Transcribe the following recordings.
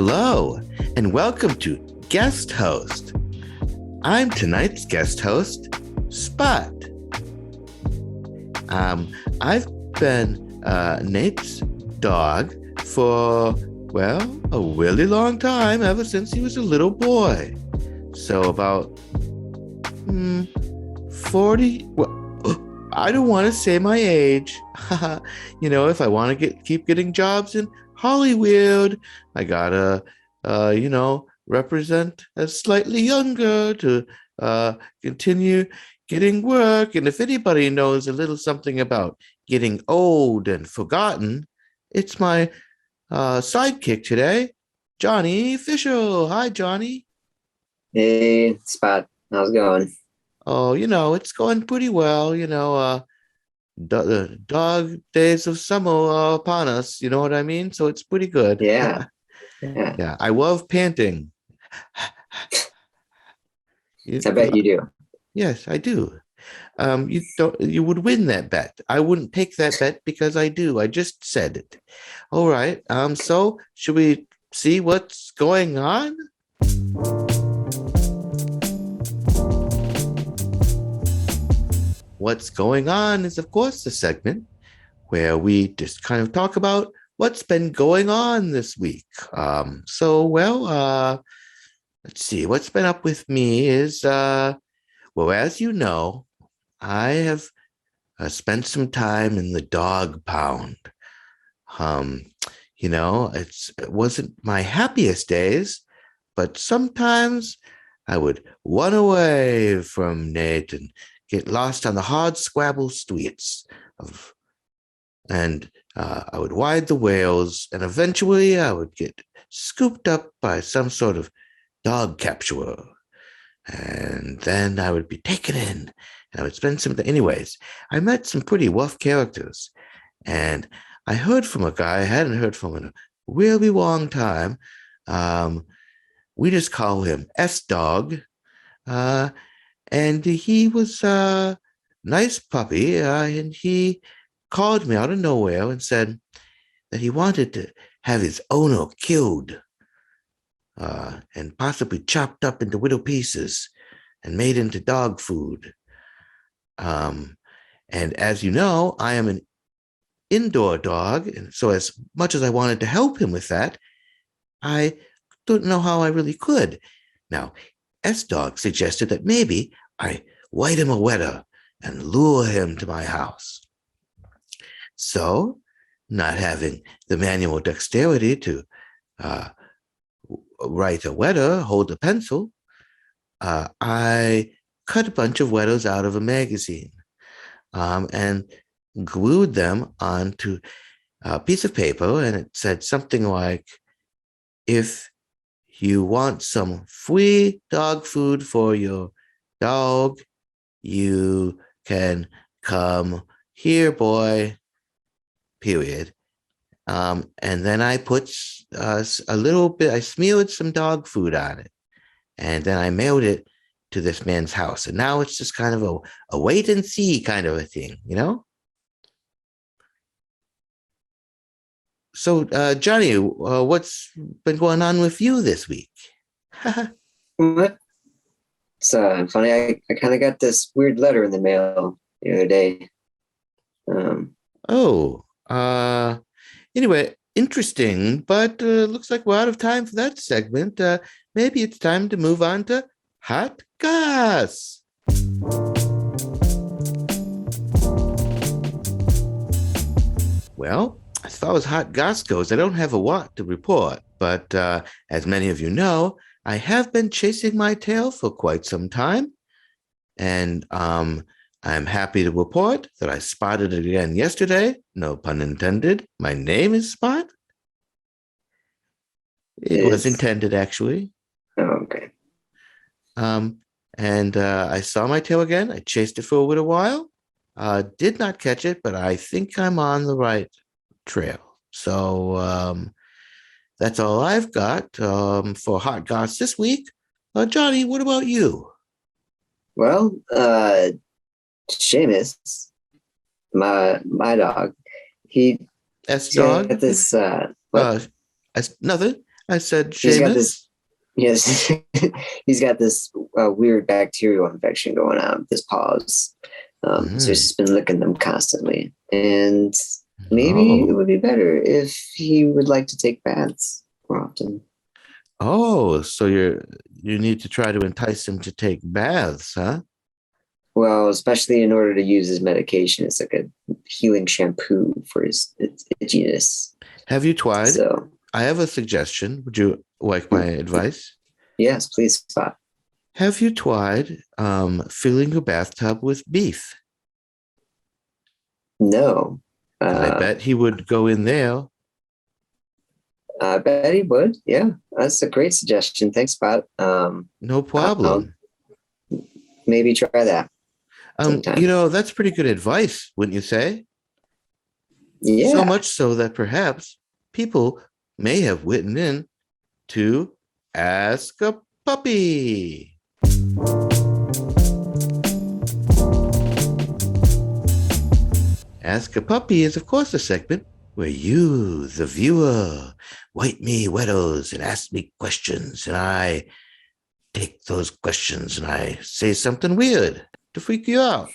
Hello, and welcome to Guest Host. I'm tonight's guest host, Spot. I've been Nate's dog for, well, a really long time, ever since he was a little boy. So about 40, well, I don't want to say my age. If I want to keep getting jobs in Hollywood, I gotta, represent as slightly younger to continue getting work. And if anybody knows a little something about getting old and forgotten, it's my sidekick today, Johnny Fisher. Hi, Johnny. Hey, Spot. How's it going? Oh, it's going pretty well. The dog days of summer are upon us. You know what I mean? So it's pretty good. Yeah, yeah. Yeah, I love panting. I bet you do. Yes, I do. You would win that bet. I wouldn't take that bet because I do. I just said it. All right. So should we see what's going on? What's going on is, of course, the segment where we just kind of talk about what's been going on this week. Let's see. What's been up with me is, as you know, I have spent some time in the dog pound. It wasn't my happiest days, but sometimes I would run away from Nate and get lost on the hard scrabble streets and I would ride the whales, and eventually I would get scooped up by some sort of dog capturer. And then I would be taken in, and I would spend some. Anyways, I met some pretty rough characters, and I heard from a guy I hadn't heard from in a really long time. We just call him S Dog, and he was a nice puppy, and he called me out of nowhere and said that he wanted to have his owner killed and possibly chopped up into little pieces and made into dog food. And as you know, I am an indoor dog, and so as much as I wanted to help him with that, I don't know how I really could. Now, S-Dog suggested that maybe I write him a letter and lure him to my house. So, not having the manual dexterity to write a letter, hold a pencil, I cut a bunch of letters out of a magazine and glued them onto a piece of paper, and it said something like, if you want some free dog food for your dog, you can come here, boy, period. And then I put a little bit, I smeared some dog food on it, and then I mailed it to this man's house. And now it's just kind of a wait and see kind of a thing, you know? So, Johnny, what's been going on with you this week? What? It's funny. I kind of got this weird letter in the mail the other day. Oh, anyway, interesting, but looks like we're out of time for that segment. Maybe it's time to move on to Hot Goss. Well, as far as Hot Goss goes, I don't have a lot to report, but as many of you know, I have been chasing my tail for quite some time, and I'm happy to report that I spotted it again yesterday. No pun intended. My name is Spot. It was intended, actually. Oh, okay. And I saw my tail again. I chased it for a little while. Did not catch it, but I think I'm on the right trail. So that's all I've got for Hot Goss this week. Johnny, what about you? Well, Seamus, my dog, he S Dog? got this. Nothing. I said He's got Seamus. this. Yes, he's got this weird bacterial infection going on with his paws. So he's Mm. just been licking them constantly. And maybe it Oh, would be better if he would like to take baths more often. oh, so you need to try to entice him to take baths, huh? Well, especially in order to use his medication, it's like a healing shampoo for his itchiness. Have you tried? So, I have a suggestion. Would you like my advice? yes, please spot. Have you tried filling your bathtub with beef? No. Because I Uh, bet he would go in there. I bet he would. Yeah, that's a great suggestion. Thanks, Spot. No I'll problem. maybe try that sometime. That's pretty good advice, wouldn't you say? So Yeah. much so that perhaps people may have written in to ask a puppy. Ask a Puppy is, of course, a segment where you, the viewer, write me riddles and ask me questions, and I take those questions and I say something weird to freak you out.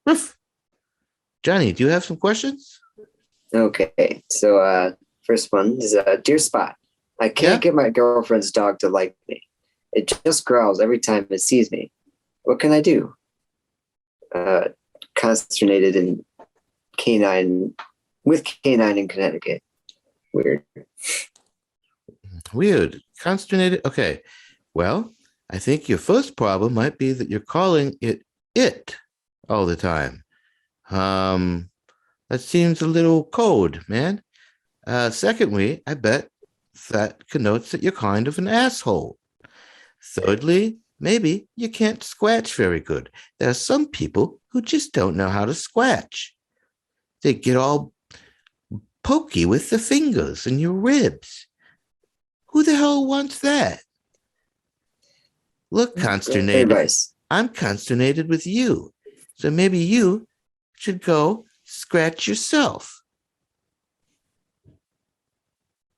Ruff. Johnny, do you have some questions? Okay. So, first one is Dear Spot. I can't Yeah. get my girlfriend's dog to like me. It just growls every time it sees me. What can I do? Uh, Consternated and canine with canine in Connecticut. Weird. Weird. Consternated. Okay. Well, I think your first problem might be that you're calling it all the time. Um, that seems a little cold, man. Secondly, I bet that connotes that you're kind of an asshole. Thirdly, maybe you can't scratch very good. There are some people who just don't know how to scratch. They get all pokey with the fingers and your ribs. Who the hell wants that? Look, Great consternated. advice. I'm consternated with you. So maybe you should go scratch yourself.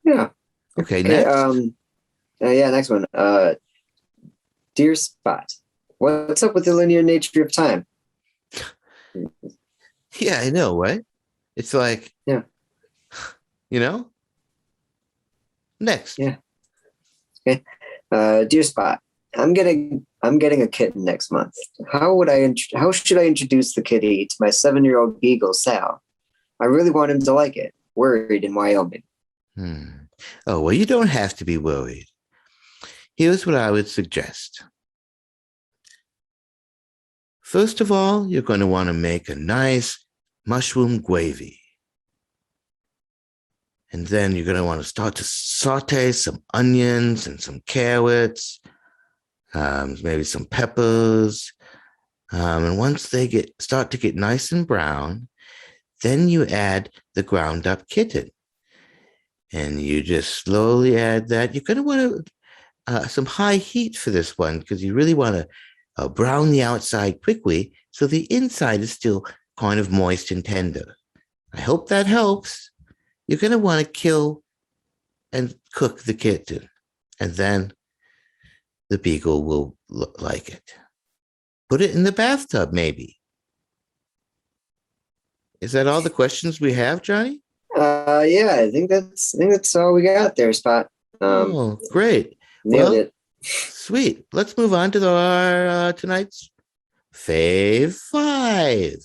Yeah. Okay, Okay. next. Yeah. Next one. Dear Spot. What's up with the linear nature of time? Yeah, I know, right? It's like, Yeah. you know, next. Yeah. Okay. Dear Spot. I'm getting a kitten next month. How should I introduce the kitty to my 7-year-old beagle Sal? I really want him to like it. Worried in Wyoming. Hmm. Oh, well, you don't have to be worried. Here's what I would suggest. First of all, you're going to want to make a nice mushroom gravy. And then you're going to want to start to saute some onions and some carrots, maybe some peppers. And once they start to get nice and brown, then you add the ground up kitten. And you just slowly add that. You're going to want some high heat for this one because you really want to brown the outside quickly so the inside is still kind of moist and tender. I hope that helps. You're going to want to kill and cook the kitten, and then the beagle will like it. Put it in the bathtub, maybe. Is that all the questions we have, Johnny? Yeah, I think that's all we got there, Spot. Oh, great. Nailed Well, it. sweet. Let's move on to our tonight's Fave 5.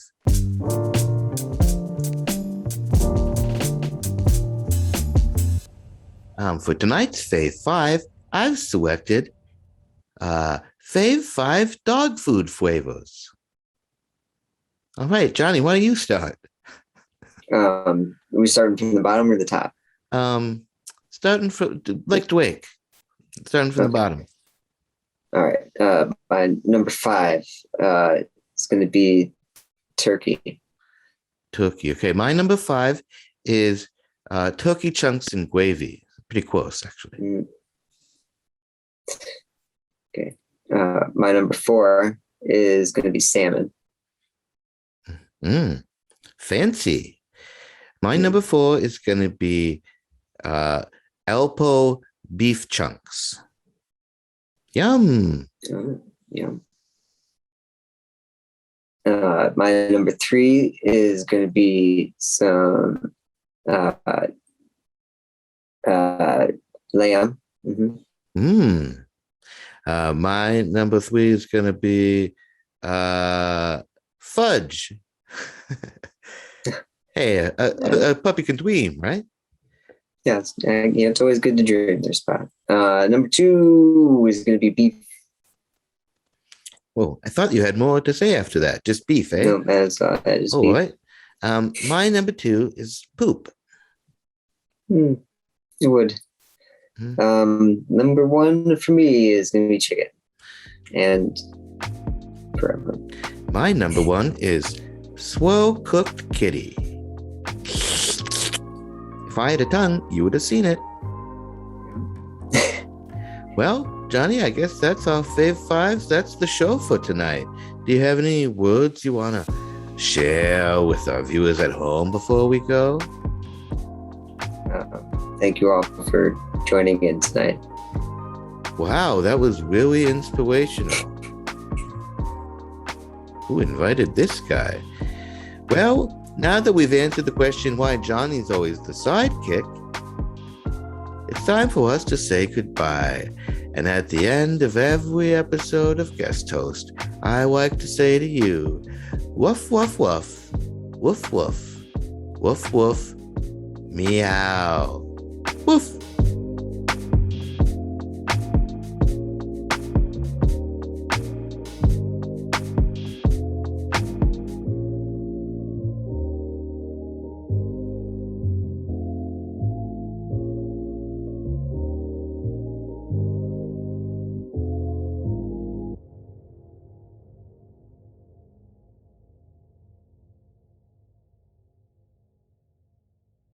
For tonight's Fave 5, I've selected Fave 5 dog food flavors. All right, Johnny, why don't you start? We starting from the bottom or the top? Um, Starting from like Dwayne, starting from the Okay. bottom. All right. My number 5 is going to be turkey. Turkey. Okay, my number 5 is turkey chunks and gravy. Pretty close, actually. Mm. Okay. My number 4 is going to be salmon. Fancy. My Mm. number 4 is going to be Alpo beef chunks. Yum. Yeah. My number 3 is going to be some lamb. My number 3 is going to be fudge. Hey, a puppy can dream, right? Yeah, it's always good to dream their spot. Number 2 is going to be beef. Oh, I thought you had more to say after that. Just beef, eh? No, that is beef. Right. My number 2 is poop. It would. Number 1 for me is going to be chicken. And forever. My number 1 is slow cooked kitty. If I had a tongue, you would have seen it. Well, Johnny, I guess that's our Fave Fives. That's the show for tonight. Do you have any words you want to share with our viewers at home before we go? Thank you all for joining in tonight. Wow, that was really inspirational. Who invited this guy? Well, now that we've answered the question why Johnny's always the sidekick, it's time for us to say goodbye. And at the end of every episode of Guest Host, I like to say to you, woof, woof, woof, woof, woof, woof, woof, meow, woof.